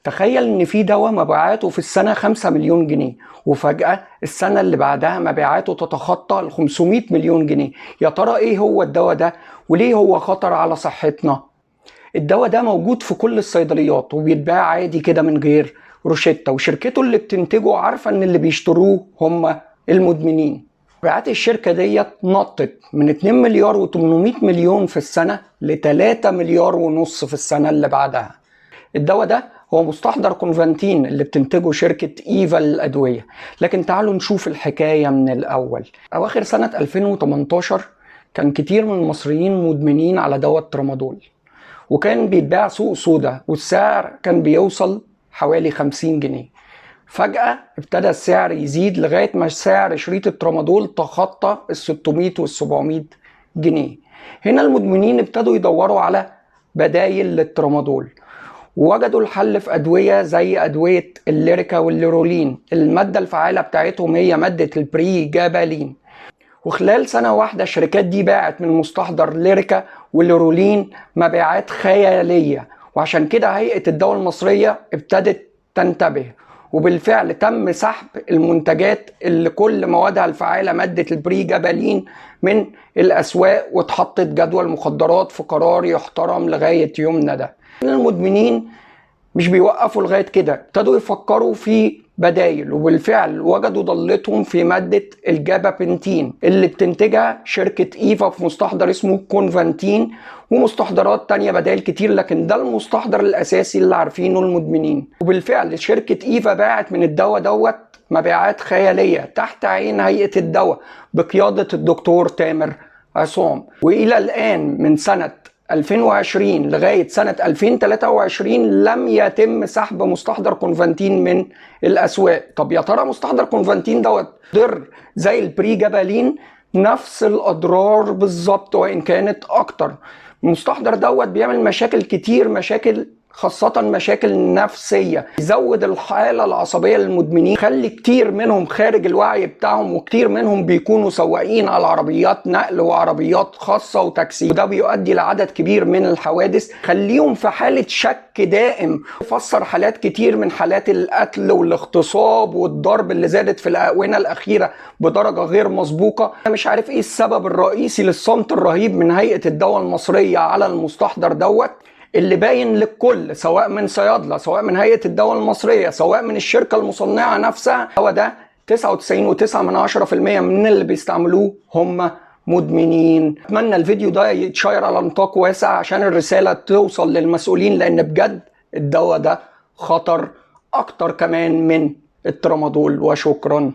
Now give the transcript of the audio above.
تخيل ان في دواء مبيعاته في السنة 5 مليون جنيه، وفجأة السنة اللي بعدها مبيعاته تتخطى ال 500 مليون جنيه. يا ترى ايه هو الدواء ده وليه هو خطر على صحتنا؟ الدواء ده موجود في كل الصيدليات وبيتباع عادي كده من غير روشتة، وشركته اللي بتنتجه عارفة ان اللي بيشتروه هم المدمنين. مبيعات الشركة ديت نطت من 2 مليار و800 مليون في السنة ل 3 مليار ونص في السنة اللي بعدها. الدواء ده هو مستحضر كونفانتين اللي بتنتجه شركة إيفا للأدوية. لكن تعالوا نشوف الحكاية من الأول. أواخر سنة 2018 كان كتير من المصريين مدمنين على دواء الترامادول، وكان بيتباع سوق سودا والسعر كان بيوصل حوالي 50 جنيه. فجأة ابتدى السعر يزيد لغاية ما سعر شريط الترامادول تخطى ال 600 وال 700 جنيه. هنا المدمنين ابتدوا يدوروا على بدايل للترامادول، ووجدوا الحل في أدوية زي أدوية الليريكا والليرولين. المادة الفعالة بتاعتهم هي مادة البري جابالين، وخلال سنة واحدة الشركات دي باعت من مستحضر ليريكا والليرولين مبيعات خيالية. وعشان كده هيئة الدواء المصرية ابتدت تنتبه، وبالفعل تم سحب المنتجات اللي كل موادها الفعالة مادة البري جابالين من الأسواق، واتحطت جدول مخدرات في قرار يحترم لغاية يومنا ده. المدمنين مش بيوقفوا لغاية كده، ابتدوا يفكروا في بدايل، وبالفعل وجدوا ضلتهم في مادة الجابابنتين اللي بتنتجها شركة إيفا في مستحضر اسمه كونفانتين، ومستحضرات تانية بدايل كتير، لكن ده المستحضر الأساسي اللي عارفينه المدمنين. وبالفعل شركة إيفا باعت من الدواء دوت مبيعات خيالية تحت عين هيئة الدواء بقيادة الدكتور تامر عصام. وإلى الآن من سنة 2020 لغاية سنة 2023 لم يتم سحب مستحضر كونفانتين من الأسواق. طب يا ترى مستحضر كونفانتين دوت ضر زي البري جابالين؟ نفس الأضرار بالظبط وإن كانت أكتر. المستحضر دوت بيعمل مشاكل كتير، مشاكل خاصة مشاكل نفسية، يزود الحالة العصبية للمدمنين، يخلي كتير منهم خارج الوعي بتاعهم، وكتير منهم بيكونوا سواقين على عربيات نقل وعربيات خاصة وتاكسي، وده بيؤدي لعدد كبير من الحوادث، خليهم في حالة شك دائم. يفسر حالات كتير من حالات القتل والاغتصاب والضرب اللي زادت في الآونة الأخيرة بدرجة غير مسبوقة. أنا مش عارف إيه السبب الرئيسي للصمت الرهيب من هيئة الدواء المصرية على المستحضر دوت، اللي باين للكل سواء من صيادلة، سواء من هيئة الدواء المصرية، سواء من الشركة المصنعة نفسها. هو ده 99.9% من اللي بيستعملوه هم مدمنين. اتمنى الفيديو ده يتشير على نطاق واسع عشان الرسالة توصل للمسؤولين، لان بجد الدواء ده خطر اكتر كمان من الترامادول. وشكرا.